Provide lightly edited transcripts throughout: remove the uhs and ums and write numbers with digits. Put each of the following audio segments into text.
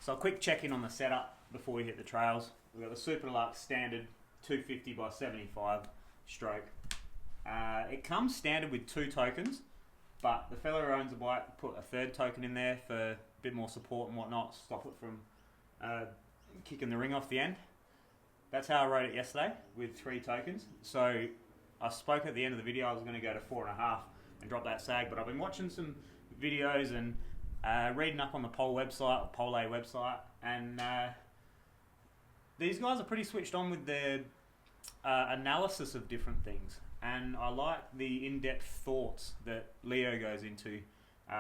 So a quick check-in on the setup before we hit the trails. We've got the Super Deluxe standard 250 by 75 stroke. It comes standard with 2 tokens, but the fellow who owns the bike put a 3rd token in there for a bit more support and whatnot, stop it from kicking the ring off the end. That's how I rode it yesterday, with 3 tokens. So I spoke at the end of the video I was going to go to 4.5 and drop that sag, but I've been watching some videos and reading up on the Pole website, or Pole A website, and these guys are pretty switched on with their analysis of different things. And I like the in-depth thoughts that Leo goes into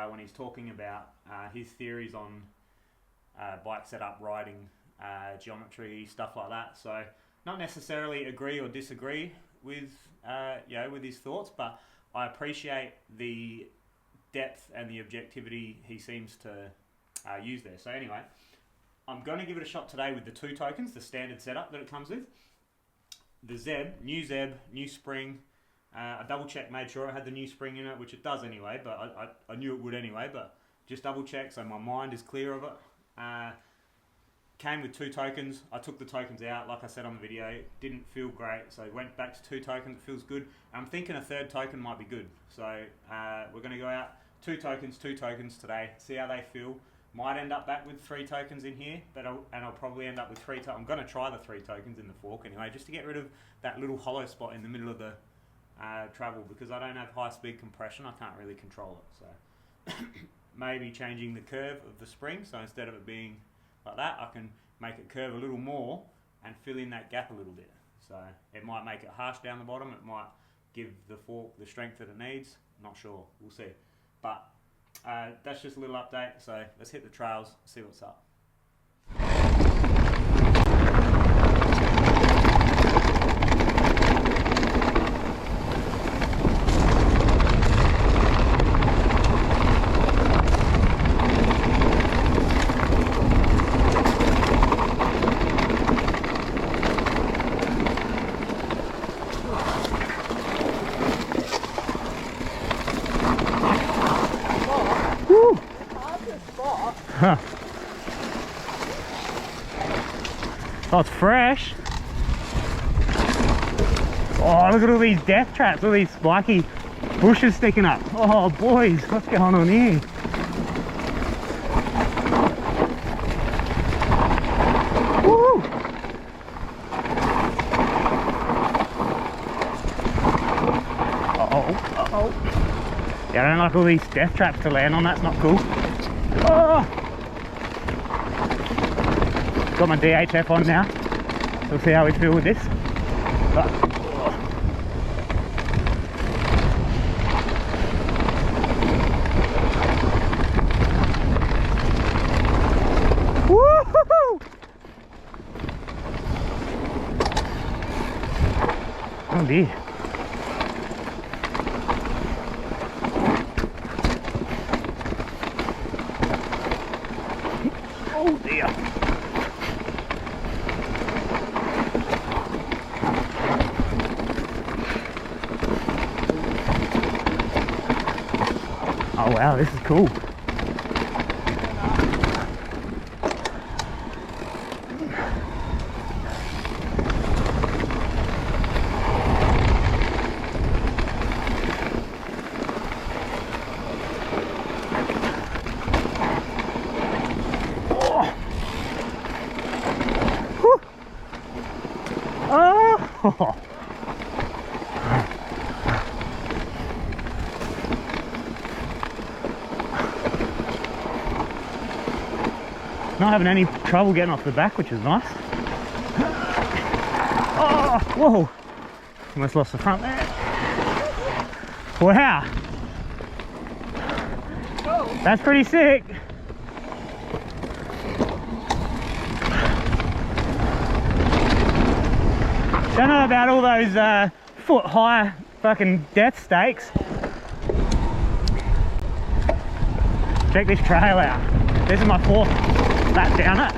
when he's talking about his theories on bike setup, riding, geometry, stuff like that. So not necessarily agree or disagree with with his thoughts, but I appreciate the depth and the objectivity he seems to use there. So anyway, I'm going to give it a shot today with the 2 tokens, the standard setup that it comes with. The Zeb, new spring. I double checked, made sure it had the new spring in it, which it does anyway, but I knew it would anyway, but just double checked so my mind is clear of it. Came with 2 tokens. I took the tokens out, like I said on the video. Didn't feel great, so went back to 2 tokens. It feels good. I'm thinking a 3rd token might be good. So we're going to go out 2 tokens today, see how they feel. Might end up back with 3 tokens in here, but I'll probably end up with 3 tokens. I'm going to try the 3 tokens in the fork anyway, just to get rid of that little hollow spot in the middle of the travel, because I don't have high speed compression. I can't really control it. So maybe changing the curve of the spring, so instead of it being like that, I can make it curve a little more and fill in that gap a little bit. So it might make it harsh down the bottom. It might give the fork the strength that it needs. Not sure. We'll see. But that's just a little update. So let's hit the trails, see what's up. Huh. Oh, it's fresh. Oh, look at all these death traps, all these spiky bushes sticking up. Oh, boys, what's going on here? Woo! Uh-oh. Yeah, I don't like all these death traps to land on, that's not cool. Oh! Got my DHF on now, so we'll see how we feel with this. Woo-hoo-hoo! Oh dear. Oh dear. Oh wow, this is cool. Oh! Not having any trouble getting off the back, which is nice. Oh, whoa! Almost lost the front there. Wow! That's pretty sick. Don't know about all those foot high fucking death stakes. Check this trail out. This is my 4th lap down it.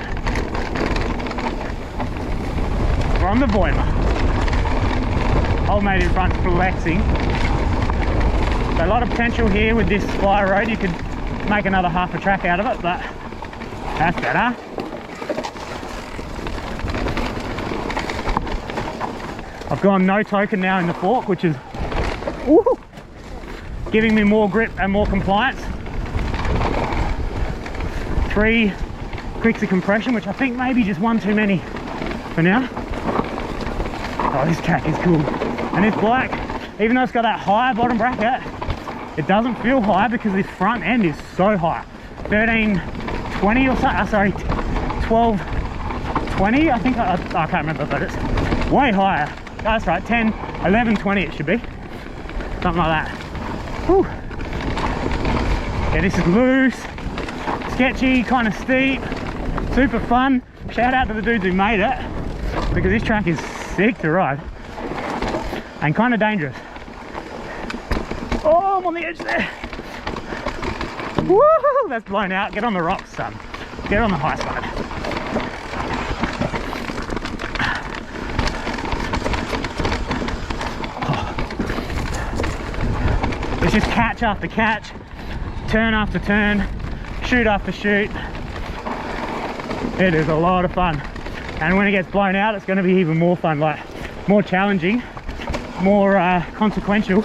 We're on the VOIMA. Old mate in front flexing. So a lot of potential here with this fly road. You could make another half a track out of it, but That's better. I've gone no token now in the fork, which is woo, giving me more grip and more compliance. 3 quicks of compression, which I think maybe just one too many for now. Oh, this track is cool. And this bike, even though it's got that higher bottom bracket, it doesn't feel high because this front end is so high. 1320 or something, sorry, 1220, I think, I can't remember, but it's way higher. That's right, 10, 1120 it should be. Something like that. Whew. Yeah, this is loose, sketchy, kind of steep, super fun. Shout out to the dudes who made it, because this track is sick to ride and kind of dangerous. Oh, I'm on the edge there. Woohoo! That's blown out. Get on the rocks, son. Get on the high side. Oh. It's just catch after catch, turn after turn, shoot after shoot. It is a lot of fun. And when it gets blown out, it's going to be even more fun, like more challenging, more consequential,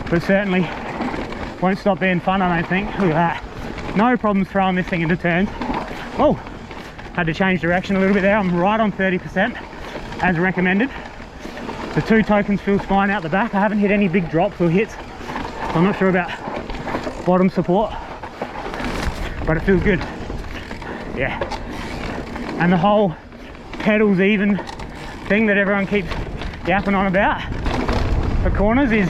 but certainly won't stop being fun, I don't think. Look at that. No problems throwing this thing into turns. Oh, had to change direction a little bit there. I'm right on 30% as recommended. The 2 tokens feels fine out the back. I haven't hit any big drops or hits, so I'm not sure about bottom support, but it feels good. Yeah. And the whole pedals even thing that everyone keeps yapping on about for corners is,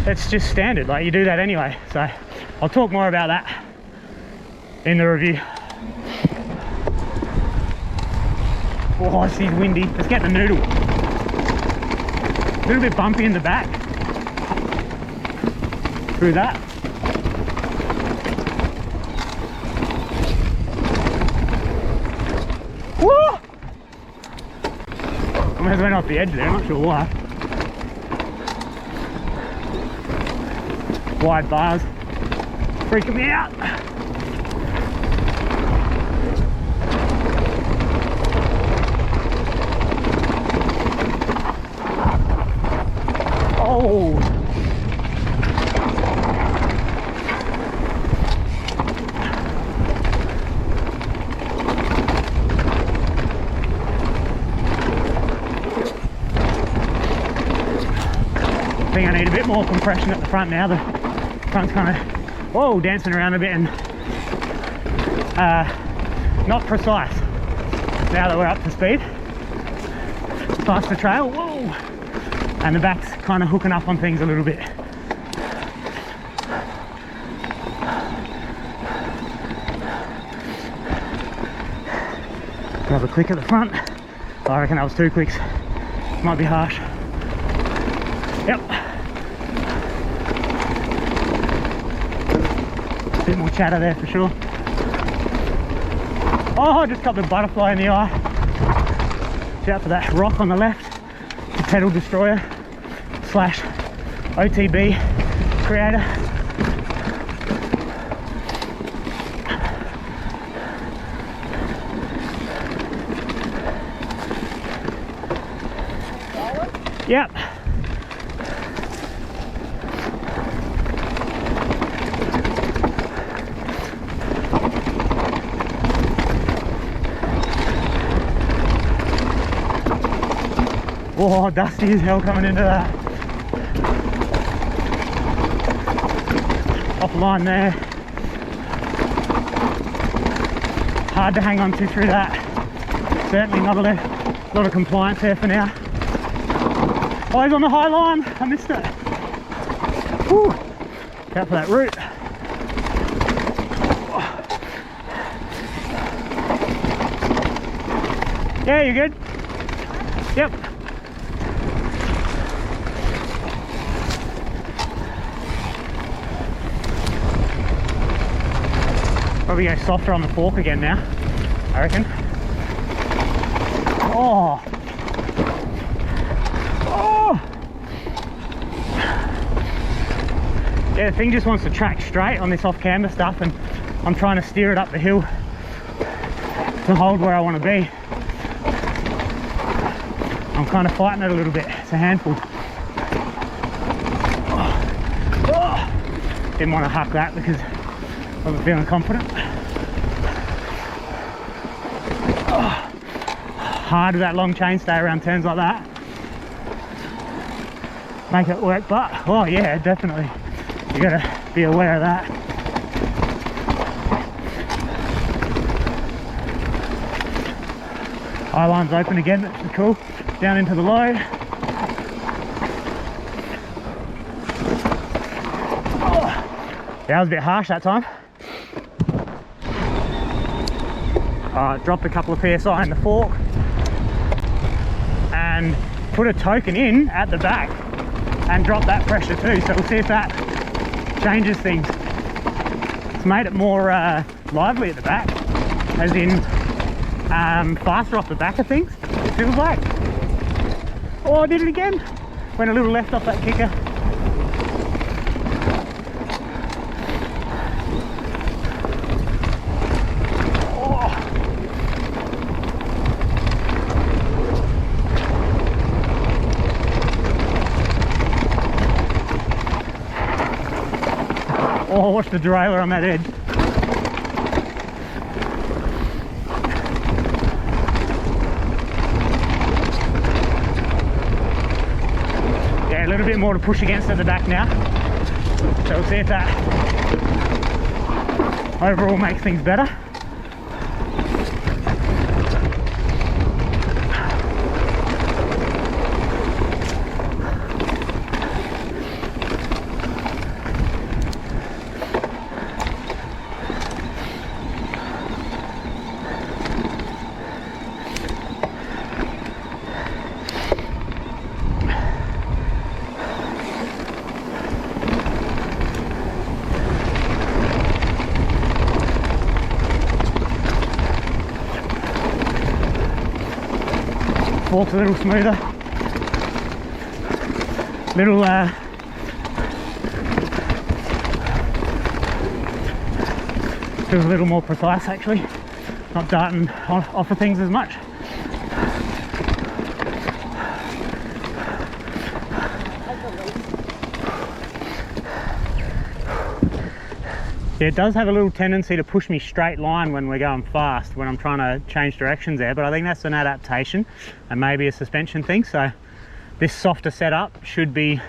it's just standard, like you do that anyway. So I'll talk more about that in the review. Oh, this is windy. Let's get the noodle. A little bit bumpy in the back. Through that. Woo! Almost went off the edge there, I'm not sure why. Wide bars, freaking me out. Oh. I think I need a bit more compression at the front now. The front's kind of, whoa, dancing around a bit and not precise now that we're up to speed. Past the trail, whoa, and the back's kind of hooking up on things a little bit. Another click at the front. I reckon that was 2 clicks. Might be harsh. Yep. Bit more chatter there for sure. Oh, I just got the butterfly in the eye. Watch out for that rock on the left. The pedal destroyer / OTB creator. Yep. Oh, dusty as hell coming into that. Offline there. Hard to hang on to through that. Certainly not a lot of compliance there for now. Always on the high line. I missed it. Whew. Look out for that root. Yeah, you good? Yep. Probably go softer on the fork again now, I reckon. Oh. Oh. Yeah, the thing just wants to track straight on this off-camber stuff, and I'm trying to steer it up the hill to hold where I want to be. I'm kind of fighting it a little bit. It's a handful. Didn't want to huck that because I wasn't feeling confident. Hard with that long chainstay around turns like that. Make it work, but oh yeah, definitely. You gotta be aware of that. Eye line's open again, that's cool. Down into the low. That was a bit harsh that time. Dropped a couple of PSI in the fork and put a token in at the back and drop that pressure too. So we'll see if that changes things. It's made it more lively at the back, as in faster off the back of things, it feels like. Oh, I did it again. Went a little left off that kicker. Oh, watch the derailleur on that edge. Yeah, a little bit more to push against at the back now. So we'll see if that overall makes things better. Fork's a little smoother, little feels a little more precise actually, not darting off of things as much. Yeah, it does have a little tendency to push me straight line when we're going fast, when I'm trying to change directions there, but I think that's an adaptation and maybe a suspension thing. So this softer setup should be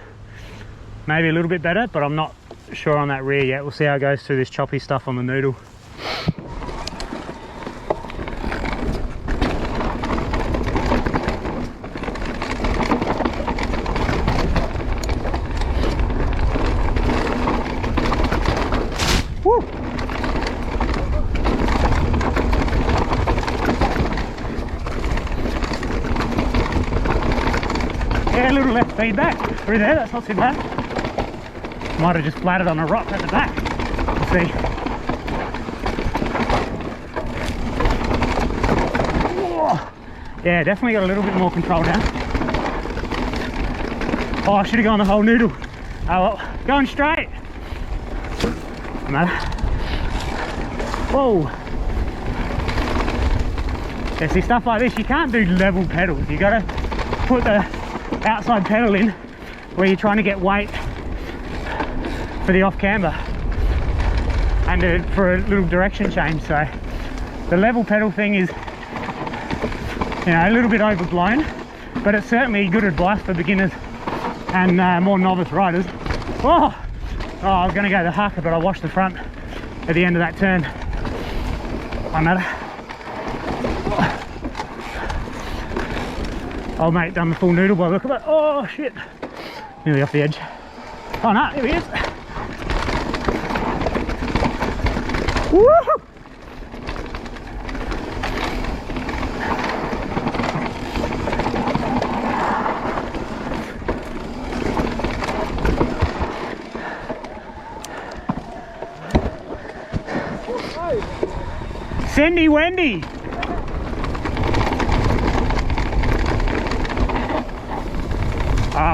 maybe a little bit better, but I'm not sure on that rear yet. We'll see how it goes through this choppy stuff on the noodle. Yeah, a little left feedback through there, that's not too bad. Might have just flatted on a rock at the back. Let's see. Whoa. Yeah, definitely got a little bit more control now. Oh, I should have gone the whole noodle. Oh well, going straight. No matter. Whoa. Yeah, see, stuff like this, you can't do level pedals. You gotta put the outside pedal in where you're trying to get weight for the off camber and for a little direction change. So the level pedal thing is, you know, a little bit overblown, but it's certainly good advice for beginners and more novice riders. Oh, I was going to go the hucker, but I washed the front at the end of that turn. No matter. Old mate done the full noodle by the look of it. Oh shit, nearly off the edge. Oh no, here he is. Woohoo! Sendy Wendy.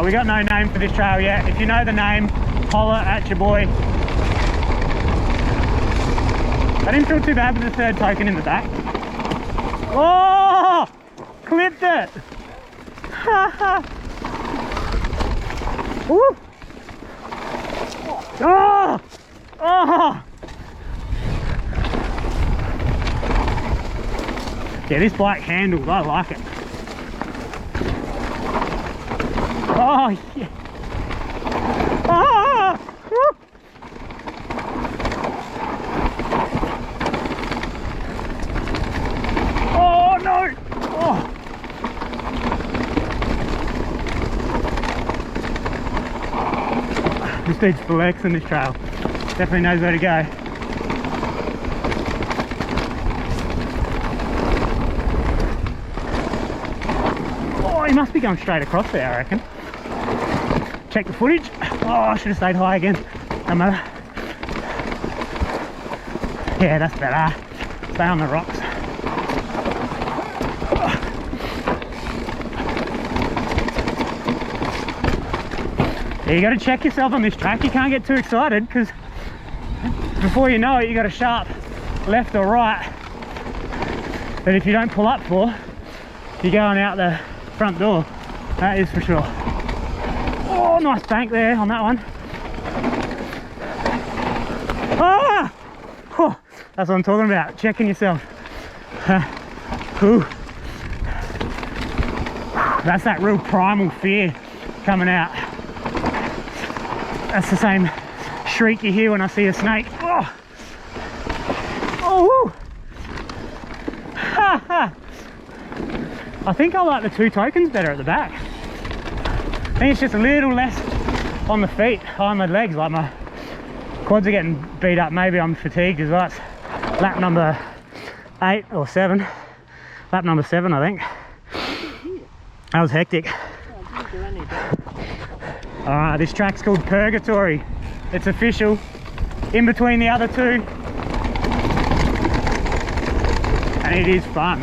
We got no name for this trail yet. If you know the name, holler at your boy. I didn't feel too bad with the third token in the back. Oh! Clipped it! Woo! Oh! Oh! Yeah, this bike handles, I like it. Oh, yeah. Oh! Woo! Oh, no! Oh! This dude's flexing this trail. Definitely knows where to go. Oh, he must be going straight across there, I reckon. Check the footage. Oh, I should have stayed high again. No matter. Yeah, that's better. Stay on the rocks. Yeah, you got to check yourself on this track. You can't get too excited because before you know it, you got a sharp left or right that if you don't pull up for, you're going out the front door. That is for sure. Oh, nice bank there on that one. Ah! Oh, that's what I'm talking about. Checking yourself. Ooh. That's that real primal fear coming out. That's the same shriek you hear when I see a snake. Oh, oh, ha, ha. I think I like the 2 tokens better at the back. I think it's just a little less on the feet, on my legs, like my quads are getting beat up. Maybe I'm fatigued as well. It's lap number 8 or 7. Lap number 7, I think. That was hectic. Alright, this track's called Purgatory. It's official. In between the other 2. And it is fun.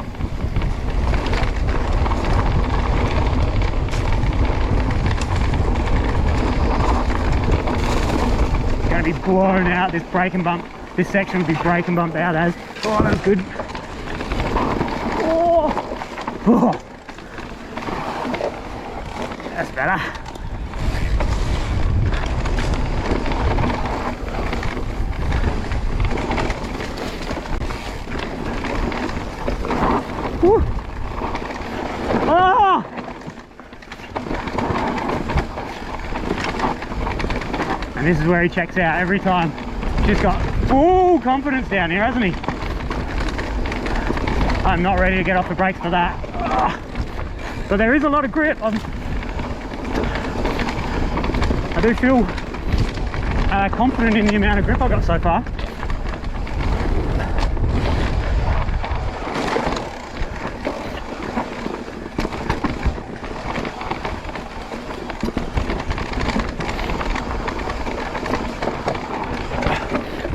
Gonna be blown out, this brake and bump. This section will be brake and bumped out as. Oh, that's good. Oh! Oh! That's better. Woo. Oh! And this is where he checks out every time. Just got full confidence down here, hasn't he? I'm not ready to get off the brakes for that. Oh. But there is a lot of grip. I do feel confident in the amount of grip I've got so far.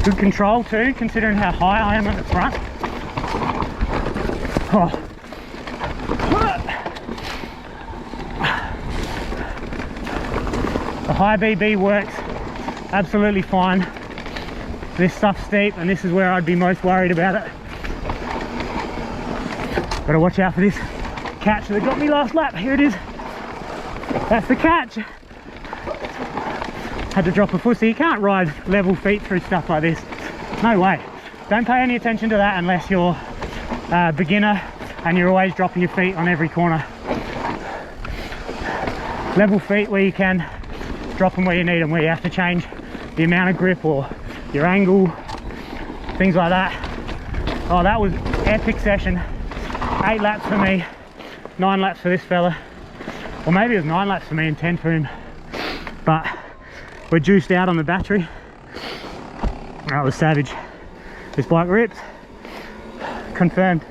Good control too, considering how high I am at the front. Oh. The high BB works absolutely fine. This stuff's steep and this is where I'd be most worried about it. Gotta watch out for this catch that got me last lap. Here it is. That's the catch. Had to drop a foot, so you can't ride level feet through stuff like this. No way. Don't pay any attention to that unless you're a beginner and you're always dropping your feet on every corner. Level feet where you can, drop them where you need them, where you have to change the amount of grip or your angle, things like that. Oh, that was epic session. 8 laps for me, 9 laps for this fella. Or maybe it was 9 laps for me and 10 for him. But we're juiced out on the battery. That was savage. This bike rips. Confirmed.